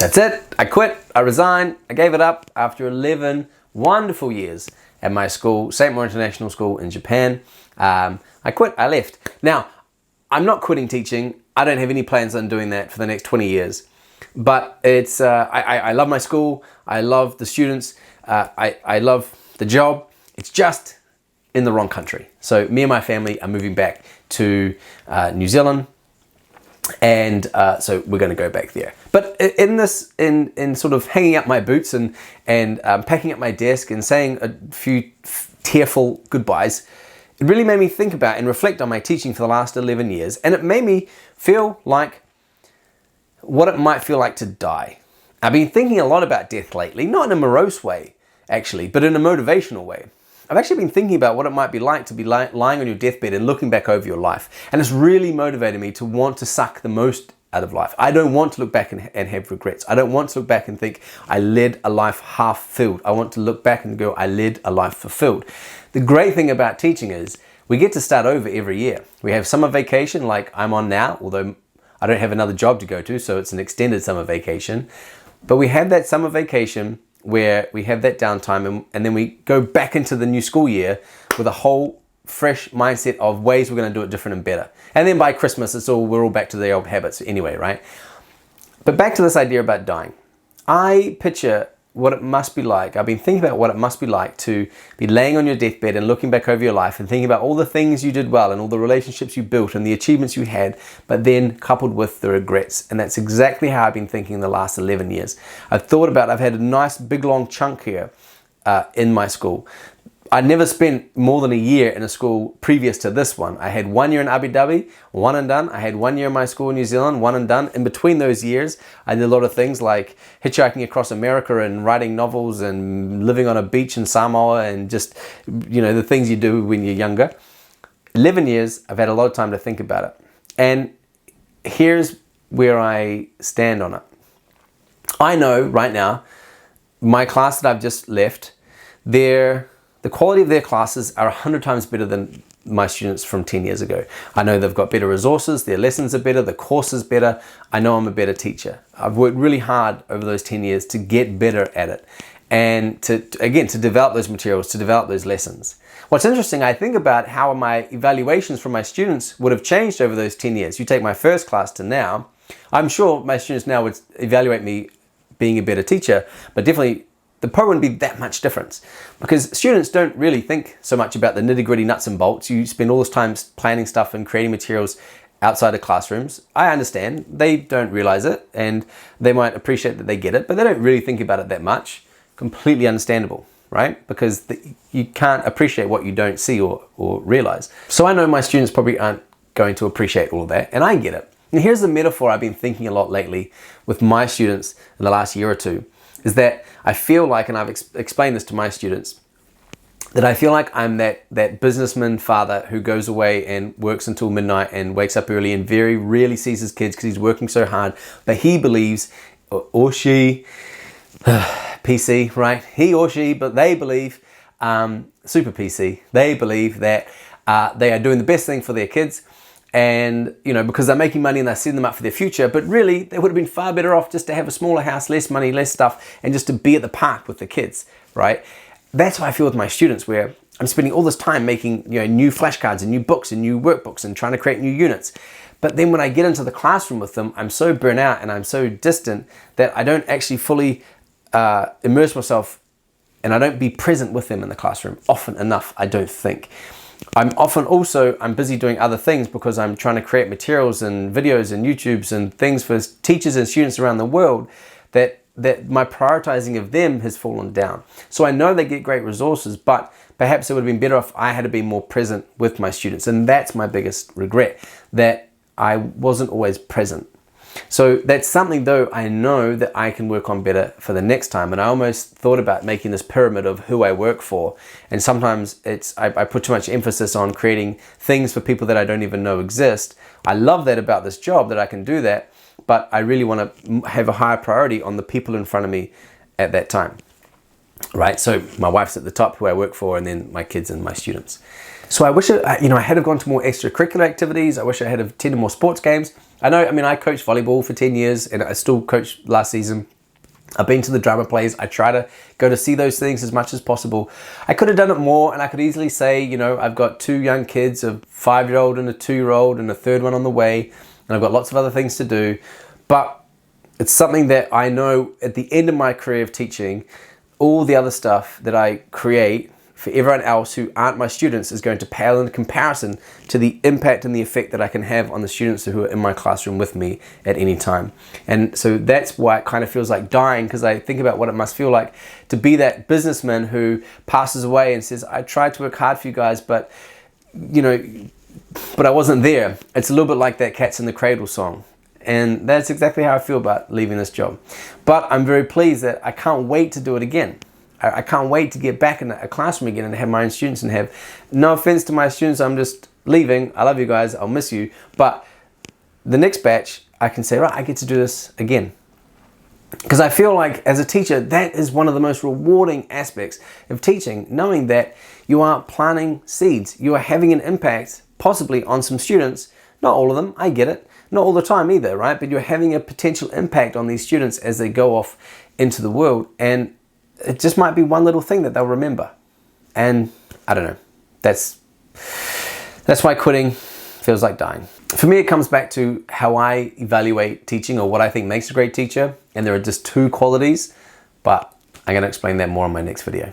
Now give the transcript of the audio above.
That's it. I quit. I resigned. I gave it up after 11 wonderful years at my school, St. Moore International School in Japan. I quit. I left. Now, I'm not quitting teaching. I don't have any plans on doing that for the next 20 years. But it's I love my school. I love the students. I love the job. It's just in the wrong country. So me and my family are moving back to New Zealand. And so we're going to go back there. But in sort of hanging up my boots and packing up my desk and saying a few tearful goodbyes, it really made me think about and reflect on my teaching for the last 11 years. And it made me feel like what it might feel like to die. I've been thinking a lot about death lately, not in a morose way, actually, but in a motivational way. I've actually been thinking about what it might be like to be lying on your deathbed and looking back over your life. And it's really motivated me to want to suck the most out of life. I don't want to look back and have regrets. I don't want to look back and think I led a life half filled. I want to look back and go, I led a life fulfilled. The great thing about teaching is we get to start over every year. We have summer vacation like I'm on now, although I don't have another job to go to, so it's an extended summer vacation. But we have that summer vacation where we have that downtime and then we go back into the new school year with a whole fresh mindset of ways we're going to do it different and better. And then by Christmas, we're all back to the old habits anyway, right? But back to this idea about dying. I picture what it must be like. I've been thinking about what it must be like to be laying on your deathbed and looking back over your life and thinking about all the things you did well and all the relationships you built and the achievements you had, but then coupled with the regrets. And that's exactly how I've been thinking the last 11 years. I've had a nice big long chunk here in my school. I never spent more than a year in a school previous to this one. I had 1 year in Abu Dhabi, one and done. I had 1 year in my school in New Zealand, one and done. In between those years, I did a lot of things like hitchhiking across America and writing novels and living on a beach in Samoa and just, the things you do when you're younger. 11 years, I've had a lot of time to think about it. And here's where I stand on it. I know right now, my class that I've just left, the quality of their classes are 100 times better than my students from 10 years ago. I know they've got better resources, their lessons are better, the course is better. I know I'm a better teacher. I've worked really hard over those 10 years to get better at it and to develop those materials, to develop those lessons. What's interesting, I think about how my evaluations from my students would have changed over those 10 years. You take my first class to now, I'm sure my students now would evaluate me being a better teacher, but definitely the probably wouldn't be that much difference because students don't really think so much about the nitty-gritty nuts and bolts. You spend all this time planning stuff and creating materials outside of classrooms. I understand they don't realize it and they might appreciate that they get it, but they don't really think about it that much. Completely understandable, right? Because you can't appreciate what you don't see or realize. So I know my students probably aren't going to appreciate all of that, and I get it. And here's the metaphor I've been thinking a lot lately with my students in the last year or two, is that I feel like, and I've explained this to my students, that I feel like I'm that businessman father who goes away and works until midnight and wakes up early and very rarely sees his kids because he's working so hard, but he believes, or she, PC, right? He or she, but they believe, super PC, they believe that they are doing the best thing for their kids. And, because they're making money and they're setting them up for their future, but really they would have been far better off just to have a smaller house, less money, less stuff, and just to be at the park with the kids, right? That's how I feel with my students, where I'm spending all this time making, new flashcards and new books and new workbooks and trying to create new units. But then when I get into the classroom with them, I'm so burnt out and I'm so distant that I don't actually fully immerse myself and I don't be present with them in the classroom often enough, I don't think. I'm busy doing other things because I'm trying to create materials and videos and YouTubes and things for teachers and students around the world that my prioritizing of them has fallen down. So I know they get great resources, but perhaps it would have been better if I had to be more present with my students. And that's my biggest regret, that I wasn't always present. So that's something, though, I know that I can work on better for the next time. And I almost thought about making this pyramid of who I work for. And sometimes I put too much emphasis on creating things for people that I don't even know exist. I love that about this job, that I can do that. But I really want to have a higher priority on the people in front of me at that time. Right? So my wife's at the top, who I work for, and then my kids and my students. So I wish I had gone to more extracurricular activities. I wish I had attended more sports games. I coached volleyball for 10 years and I still coached last season. I've been to the drama plays. I try to go to see those things as much as possible. I could have done it more, and I could easily say, you know, I've got 2 young kids, a 5-year-old and a 2-year-old, and a 3rd one on the way, and I've got lots of other things to do. But it's something that I know at the end of my career of teaching, all the other stuff that I create for everyone else who aren't my students is going to pale in comparison to the impact and the effect that I can have on the students who are in my classroom with me at any time. And so that's why it kind of feels like dying, because I think about what it must feel like to be that businessman who passes away and says, I tried to work hard for you guys, but you know, but I wasn't there. It's a little bit like that Cats in the Cradle song. And that's exactly how I feel about leaving this job. But I'm very pleased that I can't wait to do it again. I can't wait to get back in a classroom again and have my own students and have, no offense to my students, I'm just leaving. I love you guys, I'll miss you. But the next batch, I can say, right, I get to do this again. Because I feel like as a teacher, that is one of the most rewarding aspects of teaching, knowing that you are planting seeds. You are having an impact, possibly on some students, not all of them, I get it, not all the time either, right? But you're having a potential impact on these students as they go off into the world, and it just might be one little thing that they'll remember. And I don't know, that's why quitting feels like dying. For me, it comes back to how I evaluate teaching, or what I think makes a great teacher, and there are just 2 qualities, but I'm going to explain that more in my next video.